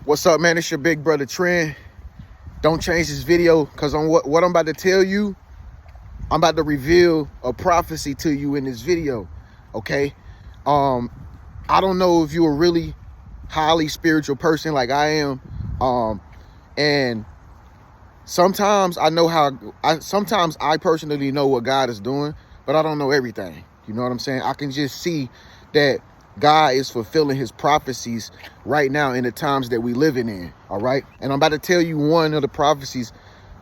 What's up, man? It's your big brother Trend. Don't change this video, because on what I'm about to tell you, I'm about to reveal a prophecy to you in this video. Okay. I don't know if you're a really highly spiritual person like I am. And sometimes sometimes I personally know what God is doing, but I don't know everything. You know what I'm saying? I can just see that God is fulfilling his prophecies right now in the times that we living in. All right. And I'm about to tell you one of the prophecies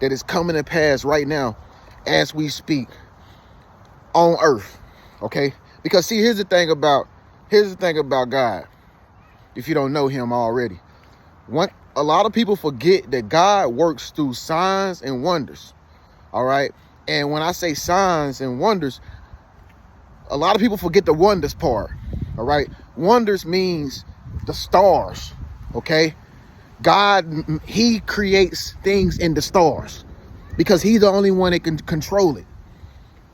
that is coming to pass right now as we speak on earth. Okay. Because see, here's the thing about God. If you don't know him already, a lot of people forget that God works through signs and wonders. All right. And when I say signs and wonders, a lot of people forget the wonders part. All right. Wonders means the stars. Okay. God, he creates things in the stars because he's the only one that can control it.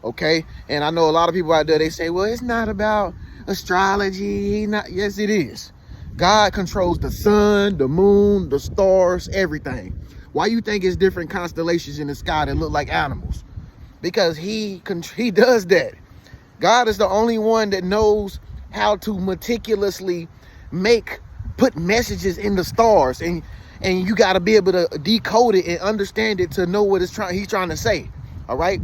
Okay. And I know a lot of people out there, they say, well, it's not about astrology. Yes, it is. God controls the sun, the moon, the stars, everything. Why you think it's different constellations in the sky that look like animals? Because he does that. God is the only one that knows how to meticulously put messages in the stars, and you got to be able to decode it and understand it to know what he's trying to say. All right.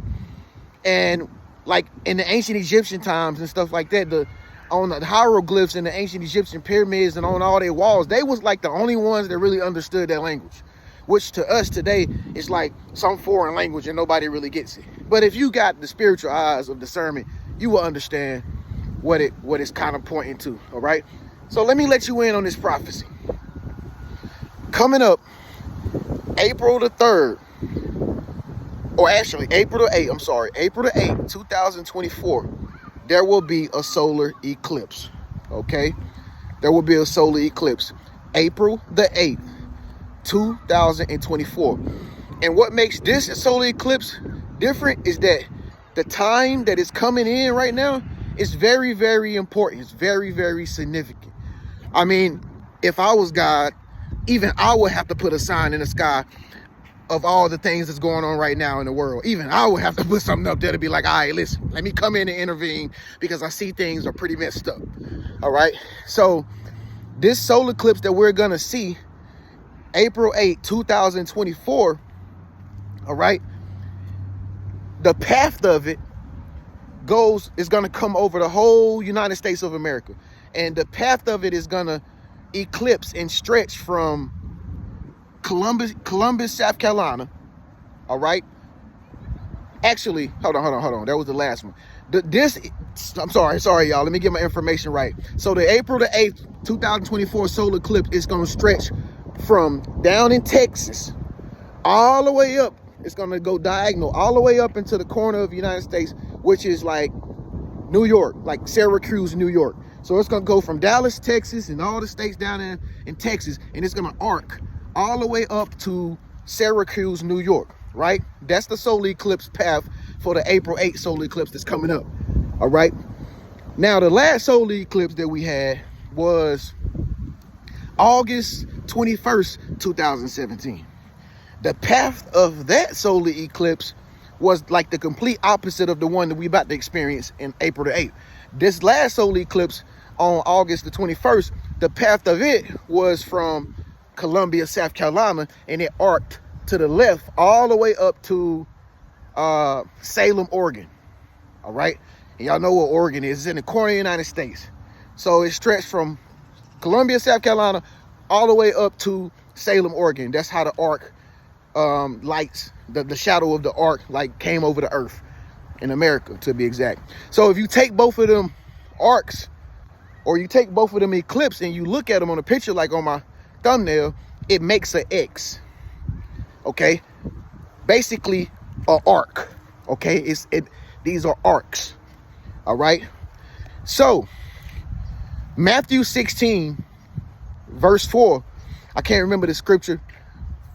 And like in the ancient Egyptian times and stuff like that, on the hieroglyphs in the ancient Egyptian pyramids and on all their walls, they was like the only ones that really understood that language, which to us today is like some foreign language and nobody really gets it. But if you got the spiritual eyes of discernment, you will understand what it's kind of pointing to. All right. So let me let you in on this prophecy. Coming up April the 3rd, or actually April the 8th, I'm sorry, April the 8th, 2024, there will be a solar eclipse. Okay. There will be a solar eclipse. April the 8th, 2024. And what makes this a solar eclipse different is that the time that is coming in right now is very, very important. It's very, very significant. I mean, if I was God, even I would have to put a sign in the sky of all the things that's going on right now in the world. Even I would have to put something up there to be like, all right, listen, let me come in and intervene because I see things are pretty messed up. All right. So this solar eclipse that we're going to see April 8, 2024. All right. The path of it is going to come over the whole United States of America. And the path of it is going to eclipse and stretch from Columbus, South Carolina. All right. Actually, hold on. That was the last one. I'm sorry, y'all. Let me get my information right. So the April the 8th, 2024 solar eclipse is going to stretch from down in Texas all the way up. It's going to go diagonal all the way up into the corner of the United States, which is like New York, like Syracuse, New York. So it's going to go from Dallas, Texas, and all the states down there in Texas, and it's going to arc all the way up to Syracuse, New York, right? That's the solar eclipse path for the April 8th solar eclipse that's coming up. All right. Now, the last solar eclipse that we had was August 21st, 2017. The path of that solar eclipse was like the complete opposite of the one that we about to experience in April the 8th. This last solar eclipse on August the 21st, the path of it was from Columbia, South Carolina, and it arced to the left all the way up to Salem, Oregon. All right. And y'all know what Oregon is. It's in the corner of the United States. So it stretched from Columbia, South Carolina, all the way up to Salem, Oregon. That's how the arc lights, the shadow of the arc like came over the earth in America, to be exact. So if you take both of them arcs, or you take both of them eclipse and you look at them on a picture like on my thumbnail, it makes an X. Okay. Basically an arc. Okay. These are arcs. All right. So Matthew 16 verse 4, I can't remember the scripture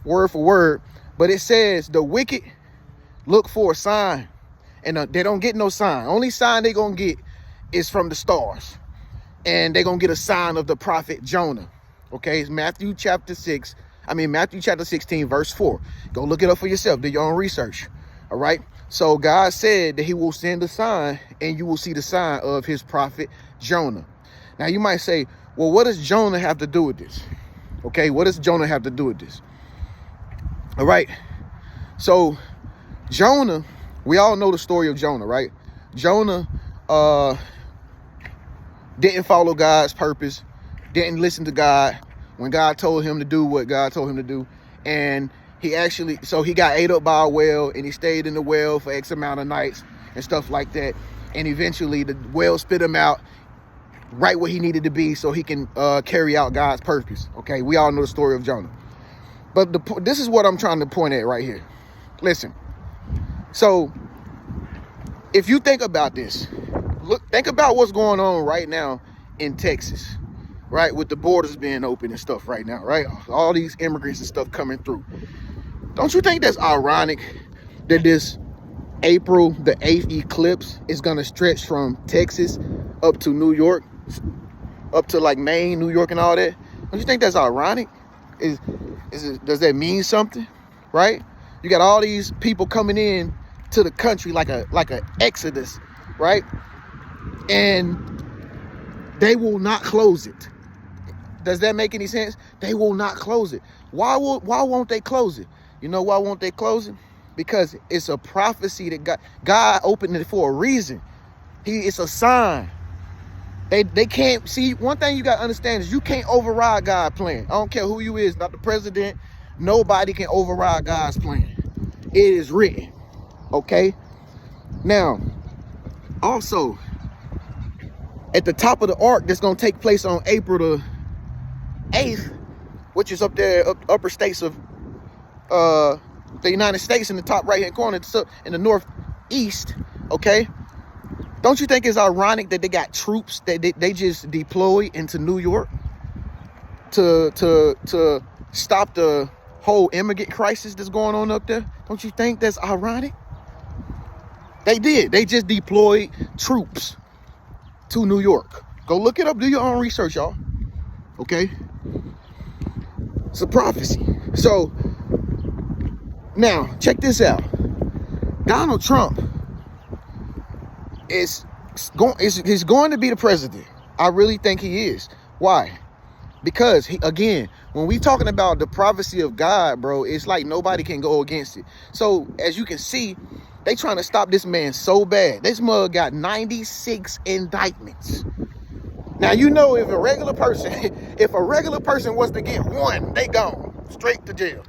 word for word, but it says the wicked look for a sign, and they don't get no sign. Only sign they gonna get is from the stars, and they gonna get a sign of the prophet Jonah. Okay, it's Matthew chapter 16, verse 4. Go look it up for yourself. Do your own research. All right. So God said that he will send a sign, and you will see the sign of his prophet Jonah. Now you might say, well, what does Jonah have to do with this? Okay, what does Jonah have to do with this? All right. So Jonah, we all know the story of Jonah, right? Jonah didn't follow God's purpose, didn't listen to God when God told him to do what God told him to do. And he got ate up by a whale, and he stayed in the whale for X amount of nights and stuff like that. And eventually the whale spit him out right where he needed to be so he can carry out God's purpose. Okay, we all know the story of Jonah. But this is what I'm trying to point at right here. Listen, so if you think about this, think about what's going on right now in Texas, right? With the borders being open and stuff right now, right? All these immigrants and stuff coming through. Don't you think that's ironic that this April the 8th eclipse is going to stretch from Texas up to New York, up to like Maine, New York and all that? Don't you think that's ironic? Does that mean something, right? You got all these people coming in to the country like a exodus, right? And they will not close it. Does that make any sense? They will not close it. Why won't they close it? You know why won't they close it? Because it's a prophecy that God opened it for a reason. It's a sign. They can't see. One thing you got to understand is you can't override God's plan. I don't care who you is, not the president. Nobody can override God's plan. It is written. Okay. Now, also, at the top of the ark that's going to take place on April the 8th, which is up there, upper states of the United States, in the top right hand corner, in the northeast. Okay. Don't you think it's ironic that they got troops that they just deployed into New York to stop the whole immigrant crisis that's going on up there? Don't you think that's ironic? They did. They just deployed troops to New York. Go look it up. Do your own research, y'all. Okay? It's a prophecy. So, now, check this out. Donald Trump is going to be the president. I really think he is. Why? Because, again, when we talking about the prophecy of God, bro, it's like nobody can go against it. So, as you can see, they trying to stop this man so bad. This mug got 96 indictments. Now, you know, if a regular person was to get one, they gone straight to jail.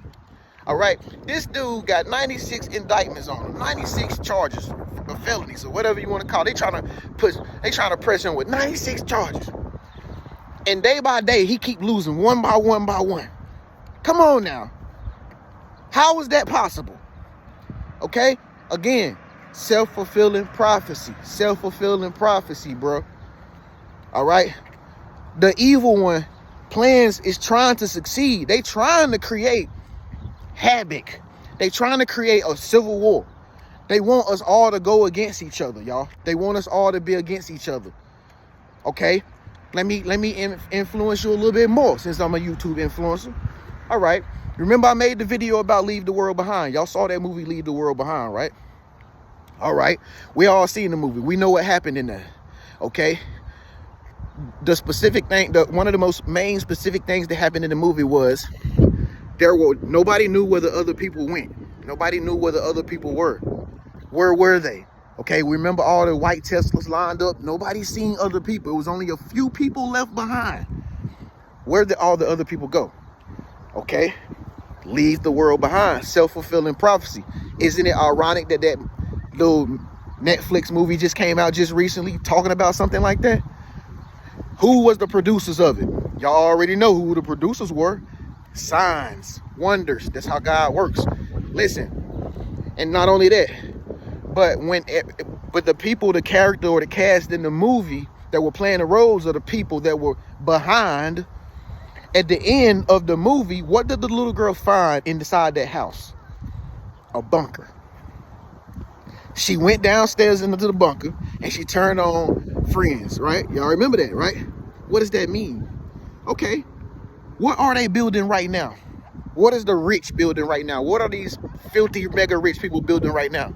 All right, this dude got 96 indictments on him, 96 charges of felonies or whatever you want to call it. They trying to press him with 96 charges. And day by day, he keep losing one by one by one. Come on now. How is that possible? Okay, again, self-fulfilling prophecy. Self-fulfilling prophecy, bro. All right, the evil one is trying to succeed. They trying to create havoc. They trying to create a civil war. They want us all to go against each other, y'all. They want us all to be against each other. Okay, let me influence you a little bit more, since I'm a YouTube influencer. All right, remember I made the video about Leave the World Behind. Y'all saw that movie Leave the World Behind, right? All right, we all seen the movie. We know what happened in there. Okay, the specific thing, one of the most main specific things that happened in the movie was nobody knew where the other people went. Nobody knew where the other people were. Where were they? Okay, we remember all the white Teslas lined up. Nobody seen other people. It was only a few people left behind. Where did all the other people go? Okay, leave the world behind. Self-fulfilling prophecy. Isn't it ironic that little Netflix movie just came out just recently talking about something like that? Who was the producers of it? Y'all already know who the producers were. Signs, wonders. That's how God works. Listen, and not only that, but the people, the character or the cast in the movie that were playing the roles of the people that were behind, at the end of the movie, what did the little girl find inside that house? A bunker. She went downstairs into the bunker and she turned on Friends, right? Y'all remember that, right? What does that mean? Okay, What are they building right now? What is the rich building right now? What are these filthy, mega rich people building right now?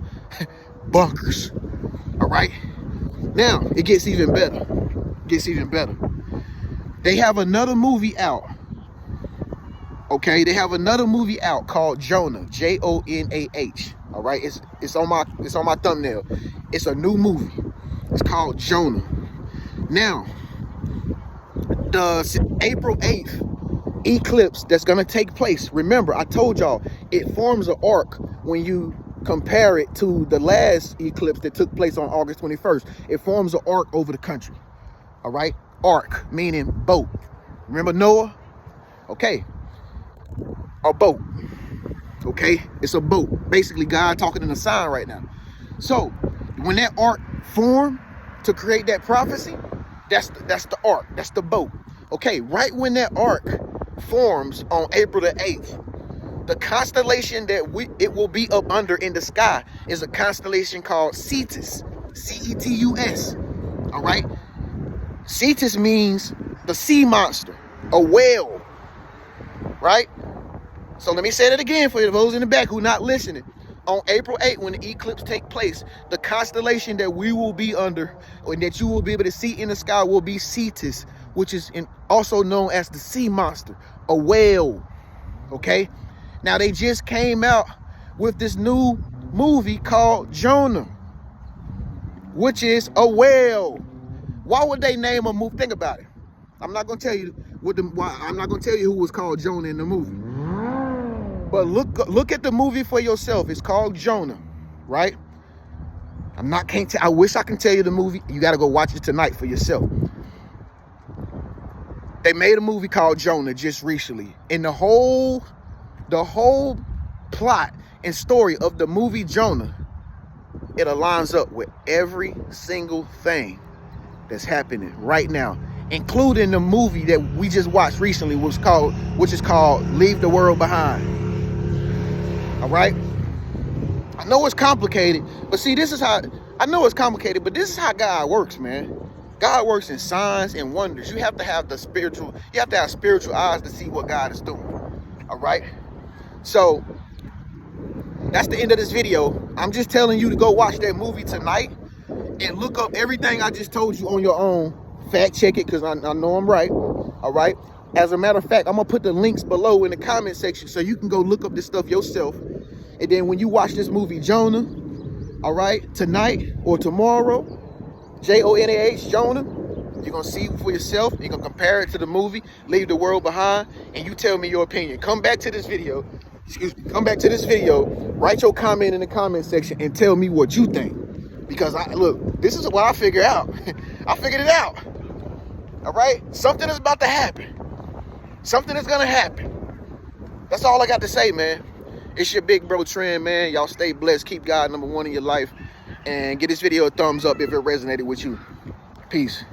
Bunkers. All right. Now it gets even better. It gets even better. They have another movie out. Okay, they have another movie out called Jonah, Jonah. All right, it's on my thumbnail. It's a new movie. It's called Jonah. Now, the April 8th eclipse that's gonna take place. Remember, I told y'all it forms an arc when you compare it to the last eclipse that took place on August 21st. It forms an arc over the country. All right, arc meaning boat. Remember Noah? Okay, a boat. Okay, it's a boat. Basically, God talking in a sign right now. So when that ark formed to create that prophecy, that's the ark. That's the boat. Okay, right when that ark forms on April the 8th, the constellation that it will be up under in the sky is a constellation called Cetus. Cetus. All right. Cetus means the sea monster, a whale. Right. So let me say that again for those in the back who are not listening. On April 8th, when the eclipse takes place, the constellation that we will be under, or that you will be able to see in the sky, will be Cetus, which is also known as the sea monster, a whale. Okay? Now, they just came out with this new movie called Jonah, which is a whale. Why would they name a movie? Think about it. I'm not going to tell you I'm not going to tell you who was called Jonah in the movie. But look at the movie for yourself. It's called Jonah, right? I wish I can tell you the movie. You got to go watch it tonight for yourself. They made a movie called Jonah just recently. And the whole plot and story of the movie Jonah, it aligns up with every single thing that's happening right now, including the movie that we just watched recently, which is called Leave the World Behind. All right. I know it's complicated, but see, this is how God works, man. God works in signs and wonders. You have to have spiritual eyes to see what God is doing. All right. So that's the end of this video. I'm just telling you to go watch that movie tonight and look up everything I just told you on your own. Fact check it, because I know I'm right. All right. As a matter of fact, I'm going to put the links below in the comment section so you can go look up this stuff yourself. And then when you watch this movie, Jonah, all right, tonight or tomorrow, Jonah, you're going to see for yourself. You're going to compare it to the movie, Leave the World Behind, and you tell me your opinion. Come back to this video, write your comment in the comment section and tell me what you think. Because, look, this is what I figured out. I figured it out. All right? Something is about to happen. Something is going to happen. That's all I got to say, man. It's your big bro Trend, man. Y'all stay blessed. Keep God #1 in your life. And give this video a thumbs up if it resonated with you. Peace.